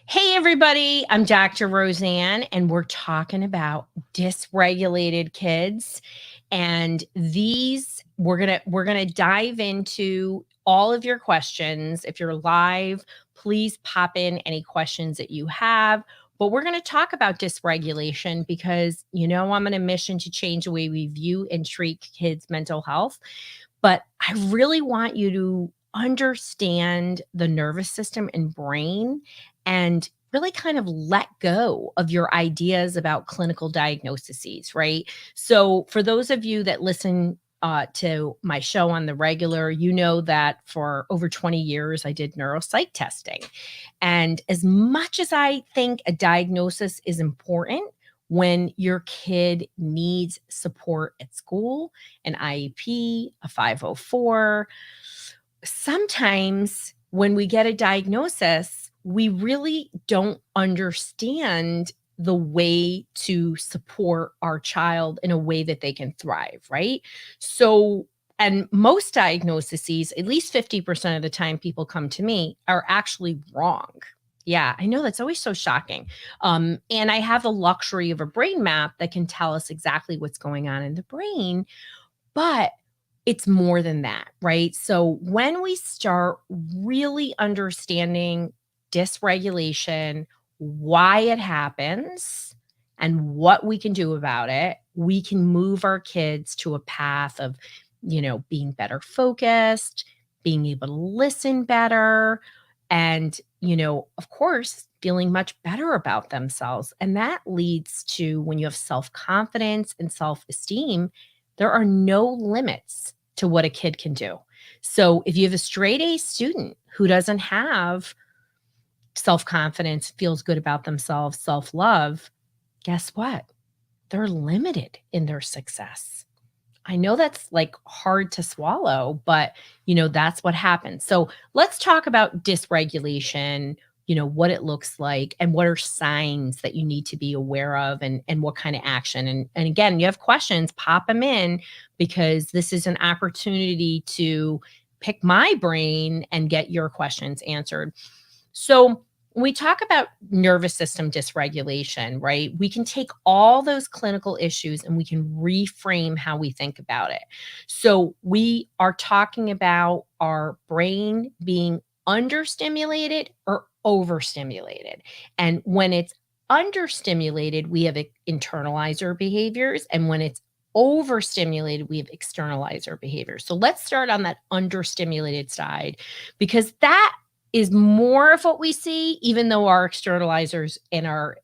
Hey everybody, I'm Dr. Roseanne and we're talking about dysregulated kids. And these we're going to dive into all of your questions. If you're live, please pop in any questions that you have. But we're going to talk about dysregulation because I'm on a mission to change the way we view and treat kids' mental health. But I really want you to understand the nervous system and brain and really kind of let go of your ideas about clinical diagnoses, right? So, for those of you that listen to my show on the regular, you know that for over 20 years, I did neuropsych testing. And as much as I think a diagnosis is important, when your kid needs support at school, an IEP, a 504, sometimes when we get a diagnosis, we really don't understand the way to support our child in a way that they can thrive, right? So, and most diagnoses, at least 50% of the time people come to me, are actually wrong. Yeah, I know that's always so shocking. And I have the luxury of a brain map that can tell us exactly what's going on in the brain, but it's more than that, right? So when we start really understanding dysregulation, why it happens, and what we can do about it, we can move our kids to a path of, being better focused, being able to listen better, and, of course, feeling much better about themselves. And that leads to when you have self confidence and self esteem, there are no limits to what a kid can do. So if you have a straight A student who doesn't have self-confidence, feels good about themselves, self-love, guess what? They're limited in their success. I know that's like hard to swallow, but that's what happens. So let's talk about dysregulation, what it looks like and what are signs that you need to be aware of and what kind of action. And again, you have questions, pop them in because this is an opportunity to pick my brain and get your questions answered. So when we talk about nervous system dysregulation, right? We can take all those clinical issues and we can reframe how we think about it. So we are talking about our brain being understimulated or overstimulated. And when it's understimulated, we have internalizer behaviors. And when it's overstimulated, we have externalizer behaviors. So let's start on that understimulated side because that is more of what we see, even though our externalizers and our,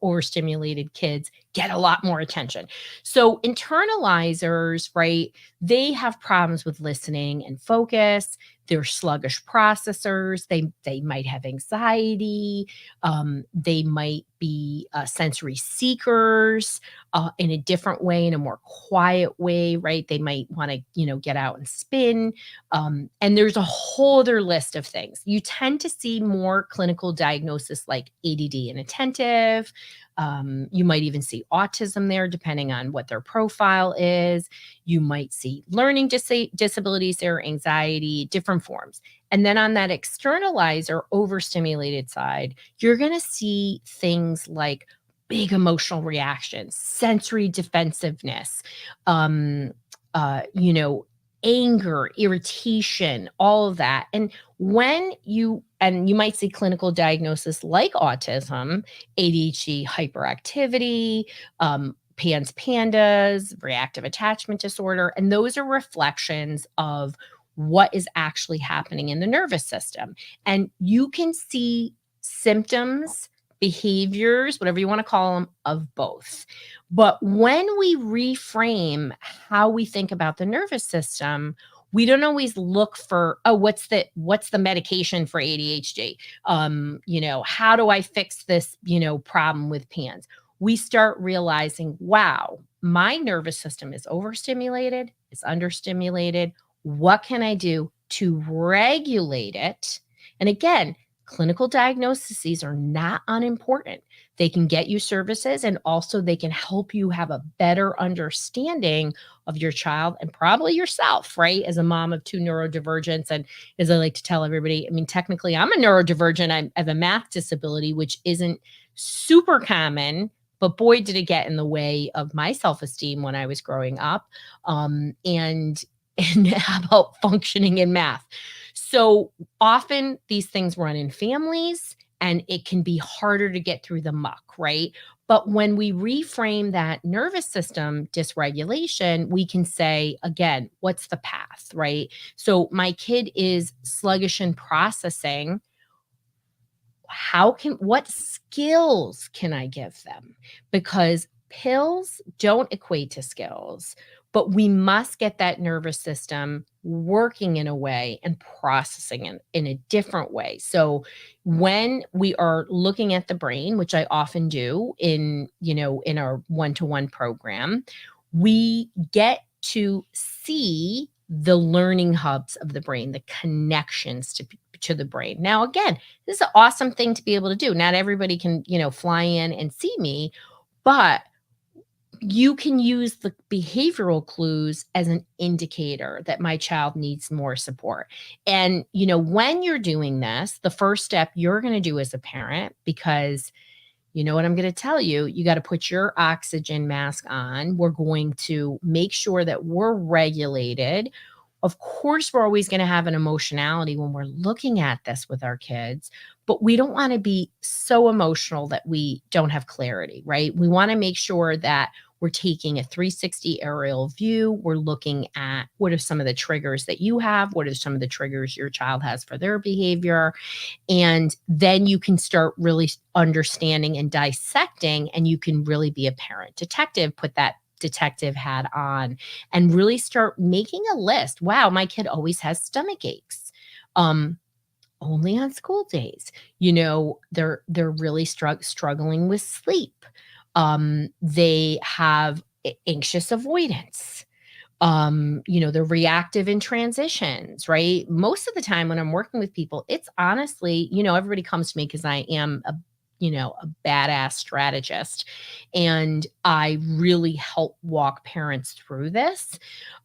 overstimulated kids get a lot more attention. So internalizers, right, they have problems with listening and focus. They're sluggish processors. They might have anxiety. They might be sensory seekers in a different way, in a more quiet way, right? They might want to, get out and spin. And there's a whole other list of things. You tend to see more clinical diagnosis like ADD and attentive. You might even see autism there, depending on what their profile is. You might see learning disabilities there, anxiety, different forms. And then on that externalizer, overstimulated side, you're going to see things like big emotional reactions, sensory defensiveness, um, you know, anger, irritation, all of that. And you might see clinical diagnosis like autism, ADHD, hyperactivity, PANS-PANDAS, reactive attachment disorder. And those are reflections of what is actually happening in the nervous system. And you can see symptoms, behaviors, whatever you want to call them, of both. But when we reframe how we think about the nervous system, we don't always look for, oh, what's the medication for ADHD? How do I fix this, problem with PANS? We start realizing, wow, my nervous system is overstimulated, it's understimulated. What can I do to regulate it? And again, Clinical diagnoses are not unimportant. They can get you services, and also they can help you have a better understanding of your child and probably yourself, right? As a mom of two neurodivergents, and as I like to tell everybody, I mean, technically I'm a neurodivergent. I have a math disability, which isn't super common, but boy, did it get in the way of my self-esteem when I was growing up. And and how about functioning in math? So often these things run in families, and it can be harder to get through the muck, right? But when we reframe that nervous system dysregulation, we can say, again, what's the path, right? So my kid is sluggish in processing. What skills can I give them? Because pills don't equate to skills, but we must get that nervous system working in a way and processing in a different way. So when we are looking at the brain, which I often do in our one-to-one program, we get to see the learning hubs of the brain, the connections to the brain. Now, again, this is an awesome thing to be able to do. Not everybody can, fly in and see me, but you can use the behavioral clues as an indicator that my child needs more support. And, when you're doing this, the first step you're going to do as a parent, because you know what I'm going to tell you? You got to put your oxygen mask on. We're going to make sure that we're regulated. Of course, we're always going to have an emotionality when we're looking at this with our kids, but we don't want to be so emotional that we don't have clarity, right? We want to make sure that we're taking a 360 aerial view. We're looking at what are some of the triggers that you have? What are some of the triggers your child has for their behavior? And then you can start really understanding and dissecting, and you can really be a parent detective, put that detective hat on, and really start making a list. Wow, my kid always has stomach aches. Only on school days. They're really struggling with sleep. They have anxious avoidance. They're reactive in transitions, right? Most of the time when I'm working with people, it's honestly, everybody comes to me because I am a badass strategist, and I really help walk parents through this.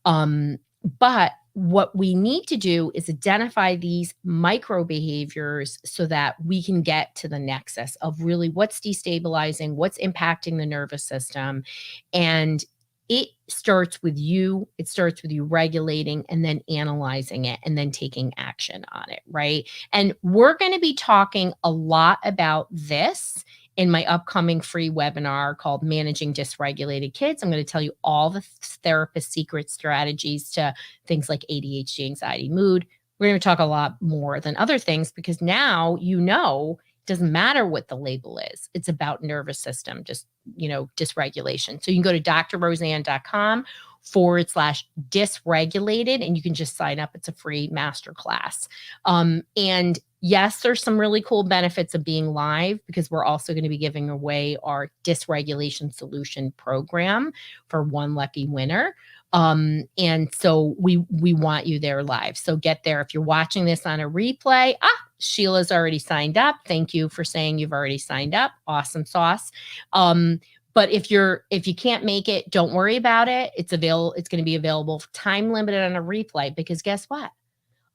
But what we need to do is identify these micro behaviors so that we can get to the nexus of really what's destabilizing, what's impacting the nervous system. And it starts with you. It starts with you regulating and then analyzing it and then taking action on it, right? And we're going to be talking a lot about this in my upcoming free webinar called Managing Dysregulated Kids. I'm going to tell you all the therapist secret strategies to things like ADHD, anxiety, mood. We're going to talk a lot more than other things because now it doesn't matter what the label is. It's about nervous system, just, dysregulation. So you can go to drroseanne.com/dysregulated, and you can just sign up. It's a free masterclass. And yes, there's some really cool benefits of being live because we're also going to be giving away our dysregulation solution program for one lucky winner. And so we want you there live. So get there. If you're watching this on a replay, Sheila's already signed up. Thank you for saying you've already signed up. Awesome sauce. But if you can't make it, don't worry about it. It's going to be available time limited on a replay because guess what?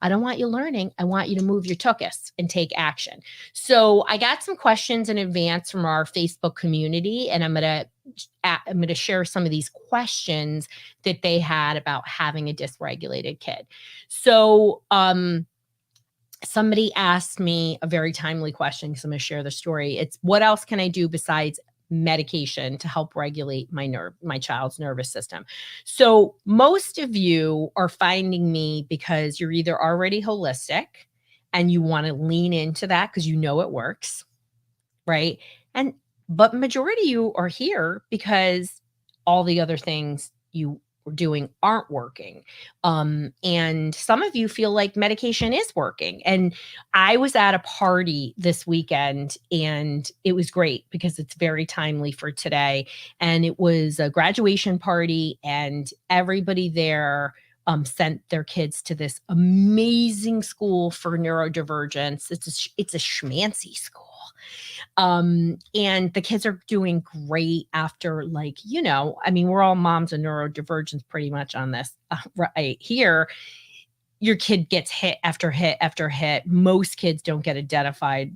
I don't want you learning. I want you to move your tuchus and take action. So I got some questions in advance from our Facebook community, and I'm going to share some of these questions that they had about having a dysregulated kid. So, somebody asked me a very timely question because I'm going to share the story. It's what else can I do besides medication to help regulate my child's nervous system? So most of you are finding me because you're either already holistic and you want to lean into that because it works, right? But majority of you are here because all the other things you were doing aren't working. And some of you feel like medication is working. And I was at a party this weekend and it was great because it's very timely for today. And it was a graduation party and everybody there sent their kids to this amazing school for neurodivergence. It's a schmancy school. And the kids are doing great after, like, I mean, we're all moms of neurodivergence pretty much on this right here. Your kid gets hit after hit after hit. Most kids don't get identified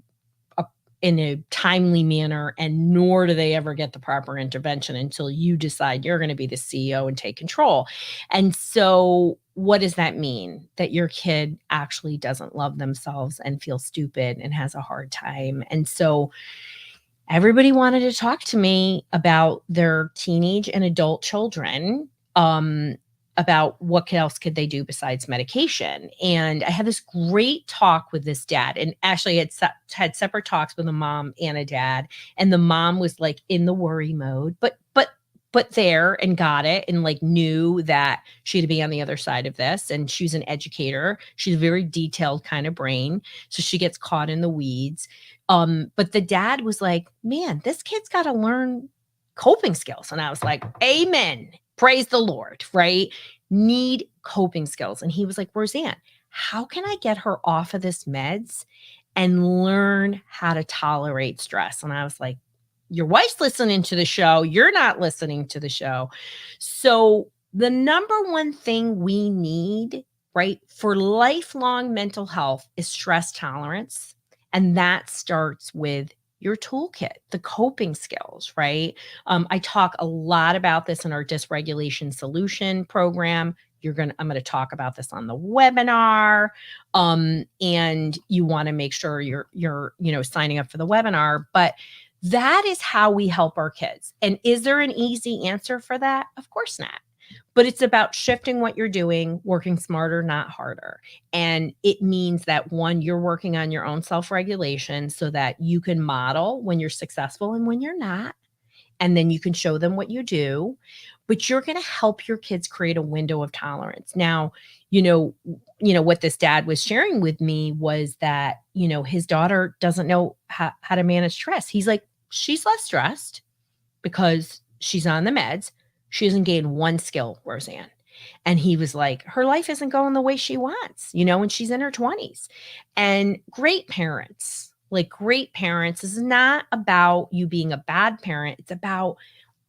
in a timely manner, and nor do they ever get the proper intervention until you decide you're going to be the CEO and take control. And so what does that mean? That your kid actually doesn't love themselves and feels stupid and has a hard time. And so everybody wanted to talk to me about their teenage and adult children, about what else could they do besides medication. And I had this great talk with this dad, and actually had separate talks with a mom and a dad. And the mom was like in the worry mode, but there, and got it, and like knew that she had to be on the other side of this. And she's an educator. She's a very detailed kind of brain. So she gets caught in the weeds. But the dad was like, man, this kid's got to learn coping skills. And I was like, amen. Praise the Lord, right? Need coping skills. And he was like, Roseanne, how can I get her off of this meds and learn how to tolerate stress? And I was like, your wife's listening to the show. You're not listening to the show. So the number one thing we need, right, for lifelong mental health is stress tolerance. And that starts with your toolkit, the coping skills, right? I talk a lot about this in our dysregulation solution program. I'm going to talk about this on the webinar. And you want to make sure you're signing up for the webinar. But that is how we help our kids. And is there an easy answer for that? Of course not. But it's about shifting what you're doing, working smarter, not harder. And it means that, one, you're working on your own self-regulation so that you can model when you're successful and when you're not. And then you can show them what you do. But you're going to help your kids create a window of tolerance. Now, what this dad was sharing with me was that, his daughter doesn't know how to manage stress. He's like, she's less stressed because she's on the meds. She hasn't gained one skill, Roseanne. And he was like, her life isn't going the way she wants, and she's in her 20s. And great parents is not about you being a bad parent. It's about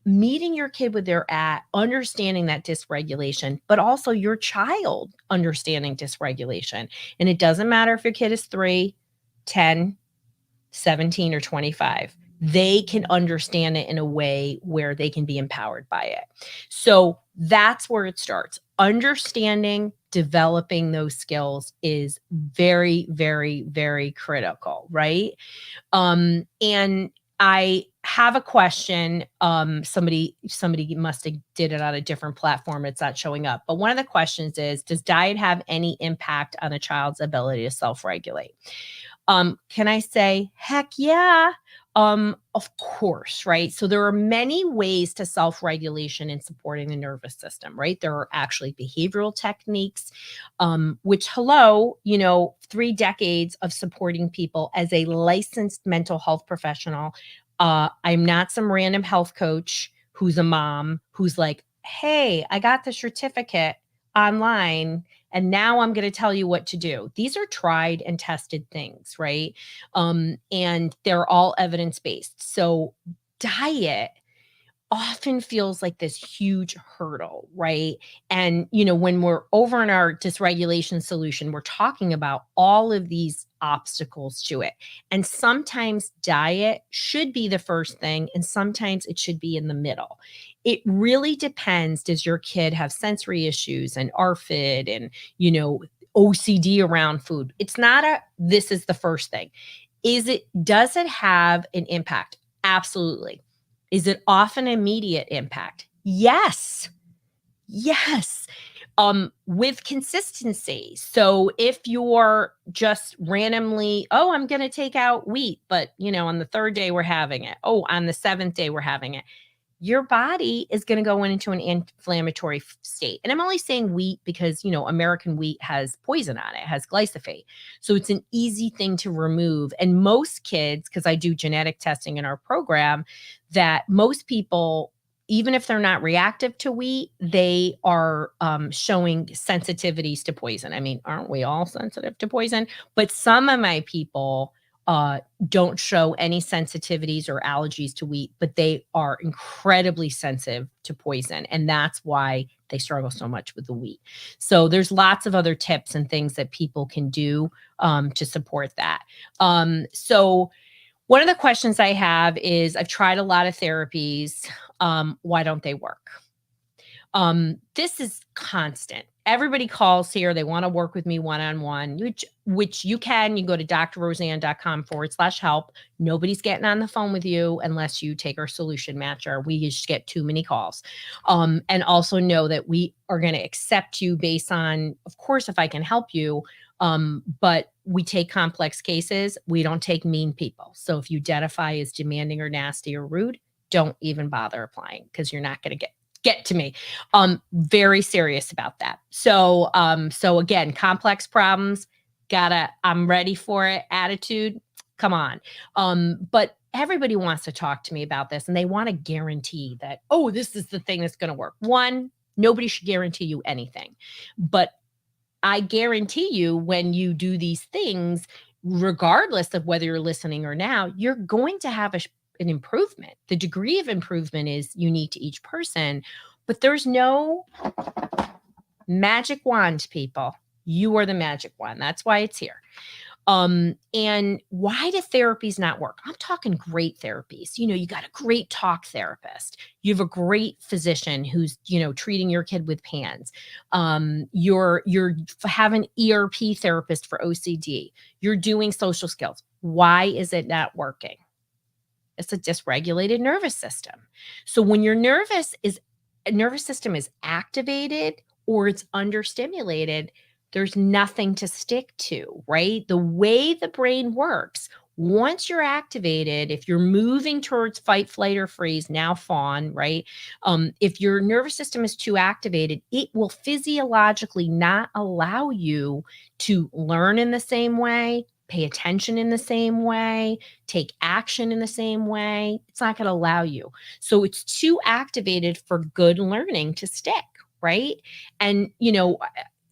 meeting your kid where they're at, understanding that dysregulation, but also your child understanding dysregulation. And it doesn't matter if your kid is 3, 10, 17, or 25. They can understand it in a way where they can be empowered by it. So that's where it starts. Understanding, developing those skills is very, very, very critical, right? And I have a question. Somebody must have did it on a different platform. It's not showing up. But one of the questions is, does diet have any impact on a child's ability to self-regulate? Can I say, heck yeah? Of course, right? So there are many ways to self-regulation in supporting the nervous system, right? There are actually behavioral techniques, which, 3 decades of supporting people as a licensed mental health professional. I'm not some random health coach who's a mom who's like, hey, I got the certificate online and now I'm going to tell you what to do. These are tried and tested things, right? And they're all evidence-based. So diet often feels like this huge hurdle, right? And, when we're over in our dysregulation solution, we're talking about all of these obstacles to it. And sometimes diet should be the first thing, and sometimes it should be in the middle. It really depends. Does your kid have sensory issues and ARFID and, OCD around food? It's not this is the first thing. Does it have an impact? Absolutely. Is it often immediate impact? Yes. Yes. With consistency. So if you're just randomly, I'm going to take out wheat, but on the 3rd day we're having it. On the 7th day we're having it. Your body is going to go into an inflammatory state. And I'm only saying wheat because, American wheat has poison on it, has glyphosate. So it's an easy thing to remove. And most kids, because I do genetic testing in our program, that most people even if they're not reactive to wheat, they are showing sensitivities to poison. I mean, aren't we all sensitive to poison? But some of my people don't show any sensitivities or allergies to wheat, but they are incredibly sensitive to poison. And that's why they struggle so much with the wheat. So there's lots of other tips and things that people can do to support that. So one of the questions I have is I've tried a lot of therapies. Why don't they work? This is constant. Everybody calls here. They want to work with me one-on-one, which you can. You go to drroseanne.com/help. Nobody's getting on the phone with you unless you take our solution matcher. We just get too many calls. And also know that we are going to accept you based on, of course, if I can help you. But we take complex cases. We don't take mean people. So if you identify as demanding or nasty or rude, don't even bother applying because you're not going to get to me. Very serious about that. So again, complex problems, I'm ready for it. Attitude, come on. But everybody wants to talk to me about this and they want to guarantee that, oh, this is the thing that's going to work. One, nobody should guarantee you anything, but I guarantee you when you do these things, regardless of whether you're listening or now, you're going to have an improvement. The degree of improvement is unique to each person, but there's no magic wand, people. You are the magic wand. That's why it's here. And why do therapies not work? I'm talking great therapies. You got a great talk therapist. You have a great physician who's, treating your kid with PANS. You're have an ERP therapist for OCD. You're doing social skills. Why is it not working? It's a dysregulated nervous system. So when your nervous system is activated or it's understimulated, there's nothing to stick to, right? The way the brain works, once you're activated, if you're moving towards fight, flight, or freeze, now fawn, right? If your nervous system is too activated, it will physiologically not allow you to learn in the same way, pay attention in the same way, take action in the same way. It's not going to allow you. So it's too activated for good learning to stick, right? And,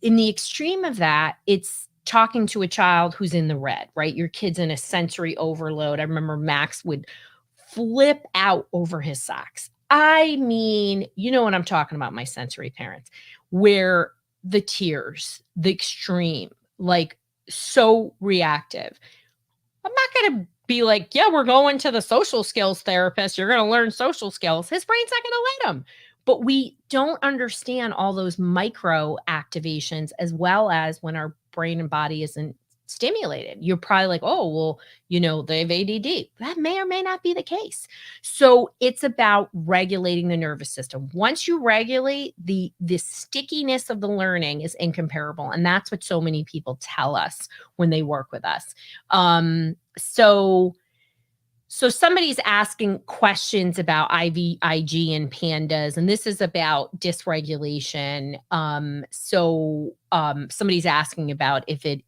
in the extreme of that, it's talking to a child who's in the red, right? Your kid's in a sensory overload. I remember Max would flip out over his socks. I mean, you know what I'm talking about, my sensory parents, where the tears, the extreme, like so reactive. I'm not going to be like, yeah, we're going to the social skills therapist. You're going to learn social skills. His brain's not going to let him. But we don't understand all those micro activations as well as when our brain and body isn't stimulated. You're probably like, oh, well, they have ADD. That may or may not be the case. So it's about regulating the nervous system. Once you regulate, the stickiness of the learning is incomparable. And that's what so many people tell us when they work with us. So somebody's asking questions about IVIG and PANDAS, and this is about dysregulation. Somebody's asking about if it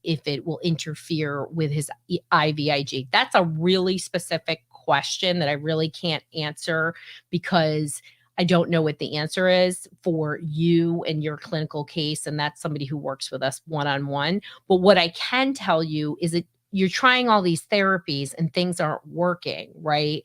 will interfere with his IVIG. That's a really specific question that I really can't answer because I don't know what the answer is for you and your clinical case, and that's somebody who works with us one-on-one. But what I can tell you is that you're trying all these therapies and things aren't working, right?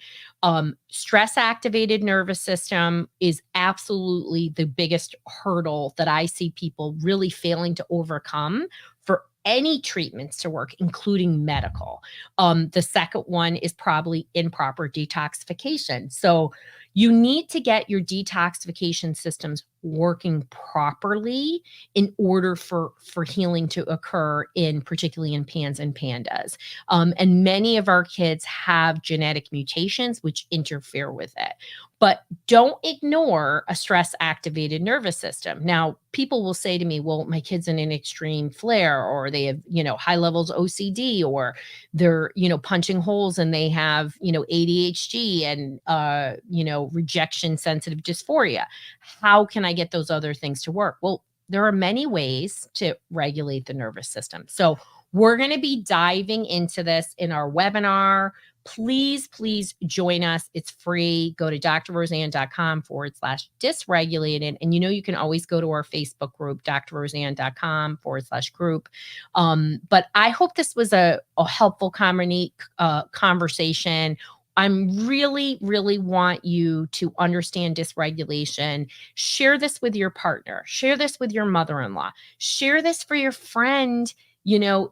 Stress activated nervous system is absolutely the biggest hurdle that I see people really failing to overcome for any treatments to work, including medical. The second one is probably improper detoxification. So you need to get your detoxification systems working properly in order for healing to occur particularly in PANS and PANDAS. And many of our kids have genetic mutations which interfere with it. But don't ignore a stress-activated nervous system. Now, people will say to me, well, my kid's in an extreme flare, or they have, high levels of OCD, or they're, punching holes and they have, ADHD and, rejection sensitive dysphoria. How can I get those other things to work? Well, there are many ways to regulate the nervous system. So we're going to be diving into this in our webinar, please, please join us. It's free. Go to drroseanne.com/dysregulated. And you can always go to our Facebook group, drroseanne.com/group. But I hope this was a helpful conversation. I'm really, really want you to understand dysregulation. Share this with your partner. Share this with your mother-in-law. Share this for your friend,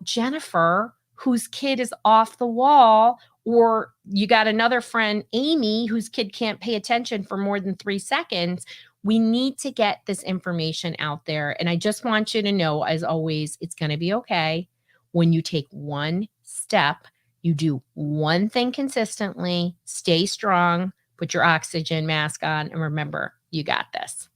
Jennifer, whose kid is off the wall, or you got another friend, Amy, whose kid can't pay attention for more than 3 seconds. We need to get this information out there. And I just want you to know, as always, it's going to be okay when you take one step. You do one thing consistently, stay strong, put your oxygen mask on, and remember, you got this.